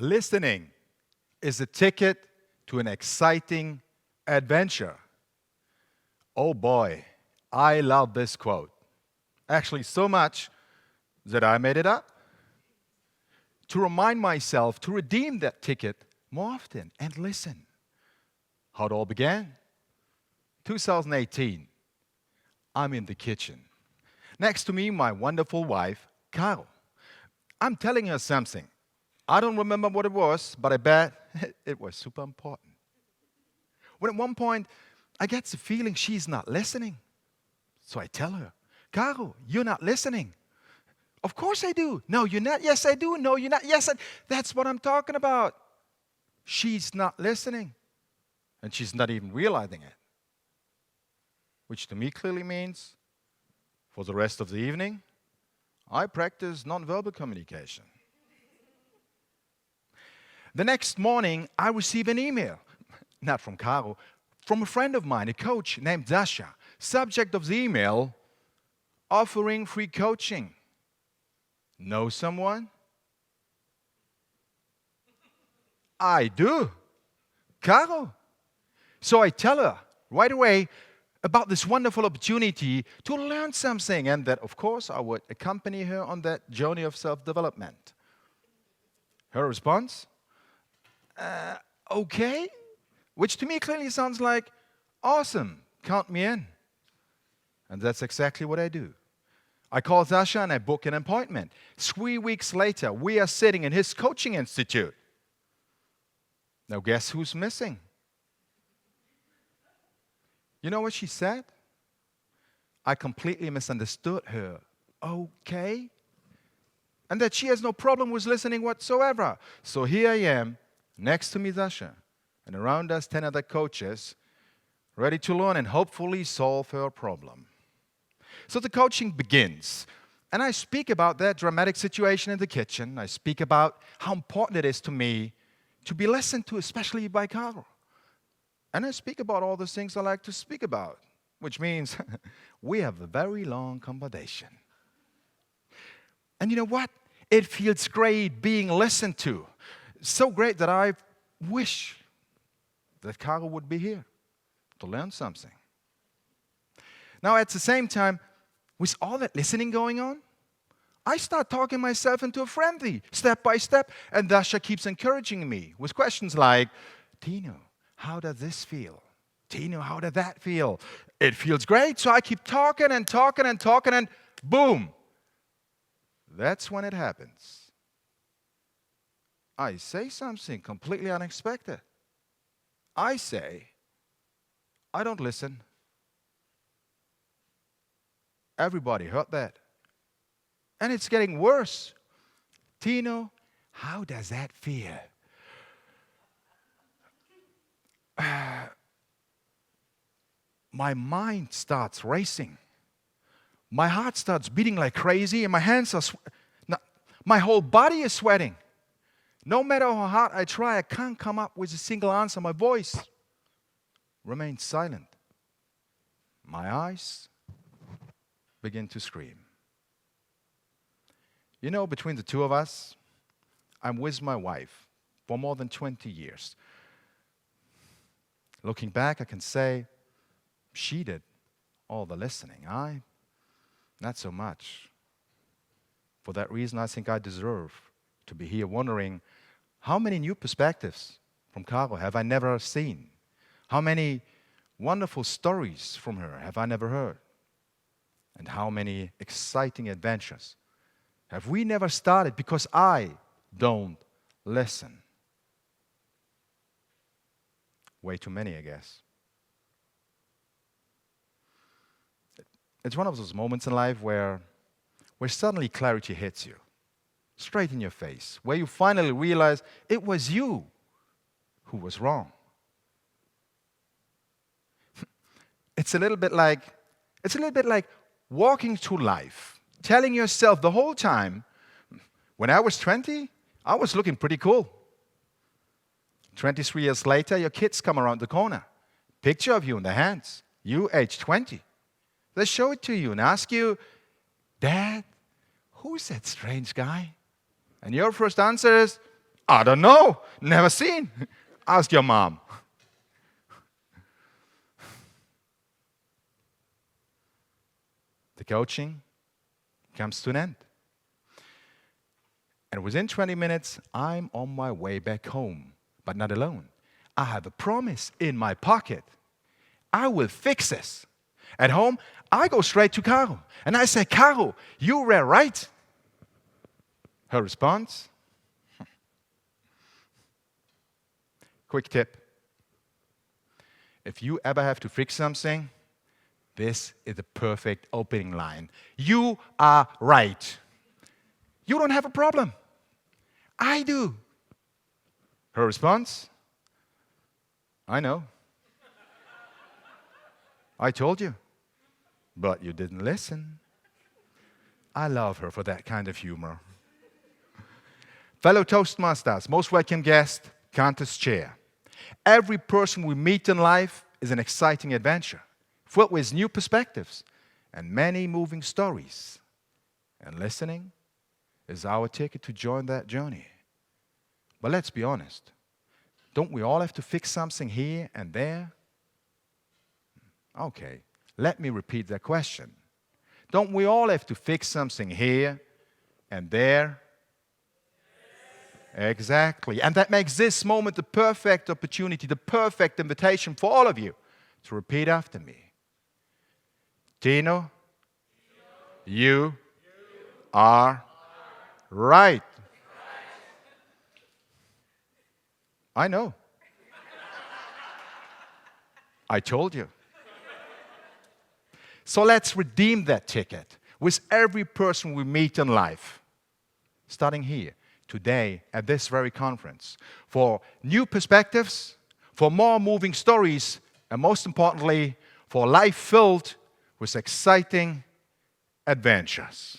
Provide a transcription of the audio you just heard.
Listening is a ticket to an exciting adventure. Oh boy, I love this quote. Actually, so much that I made it up to remind myself to redeem that ticket more often and listen. How it all began? 2018. I'm in the kitchen. Next to me, my wonderful wife, Caro. I'm telling her something. I don't remember what it was, but I bet it was super important. When at one point, I get the feeling she's not listening. So I tell her, Caro, you're not listening. Of course I do. No, you're not. Yes, I do. No, you're not. Yes, that's what I'm talking about. She's not listening. And she's not even realizing it. Which to me clearly means, for the rest of the evening, I practice nonverbal communication. The next morning, I receive an email, not from Caro, from a friend of mine, a coach named Dasha. Subject of the email, offering free coaching. Know someone? I do. Caro. So I tell her right away about this wonderful opportunity to learn something, and that, of course, I would accompany her on that journey of self-development. Her response? Okay. Which to me clearly sounds like, awesome, count me in. And that's exactly what I do. I call Sasha and I book an appointment. 3 weeks later, we are sitting in his coaching institute. Now guess who's missing? You know what she said? I completely misunderstood her. Okay. And that she has no problem with listening whatsoever. So here I am, next to me, Sasha, and around us 10 other coaches, ready to learn and hopefully solve her problem. So the coaching begins. And I speak about that dramatic situation in the kitchen. I speak about how important it is to me to be listened to, especially by Caro. And I speak about all the things I like to speak about, which means we have a very long conversation. And you know what? It feels great being listened to. So great that I wish that Caro would be here to learn something. Now, at the same time, with all that listening going on, I start talking myself into a frenzy, step by step, and Dasha keeps encouraging me with questions like, Tino, how does this feel? Tino, how does that feel? It feels great, so I keep talking and talking and talking, and boom! That's when it happens. I say something completely unexpected. I say, I don't listen. Everybody heard that. And it's getting worse. Tino, how does that feel? My mind starts racing. My heart starts beating like crazy, and my hands are my whole body is sweating. No matter how hard I try, I can't come up with a single answer. My voice remains silent. My eyes begin to scream. You know, between the two of us, I'm with my wife for more than 20 years. Looking back, I can say she did all the listening. I, not so much. For that reason, I think I deserve to be here wondering how many new perspectives from Caro have I never seen? How many wonderful stories from her have I never heard? And how many exciting adventures have we never started because I don't listen? Way too many, I guess. It's one of those moments in life where suddenly clarity hits you, straight in your face, where you finally realize it was you who was wrong. It's a little bit like walking through life, telling yourself the whole time, when I was 20, I was looking pretty cool. 23 years later, your kids come around the corner. Picture of you in their hands. You, age 20. They show it to you and ask you, Dad, who's that strange guy? And your first answer is, I don't know. Never seen. Ask your mom. The coaching comes to an end. And within 20 minutes, I'm on my way back home. But not alone. I have a promise in my pocket. I will fix this. At home, I go straight to Caro. And I say, Caro, you were right. Her response? Quick tip. If you ever have to fix something, this is the perfect opening line. You are right. You don't have a problem. I do. Her response? I know. I told you. But you didn't listen. I love her for that kind of humor. Fellow Toastmasters, most welcome guest, Cantor's Chair. Every person we meet in life is an exciting adventure, filled with new perspectives and many moving stories. And listening is our ticket to join that journey. But let's be honest. Don't we all have to fix something here and there? Okay, let me repeat that question. Don't we all have to fix something here and there? Exactly. And that makes this moment the perfect opportunity, the perfect invitation for all of you to repeat after me. Tino, you are right. I know. I told you. So let's redeem that ticket with every person we meet in life, starting here, today, at this very conference, for new perspectives, for more moving stories, and most importantly, for life filled with exciting adventures.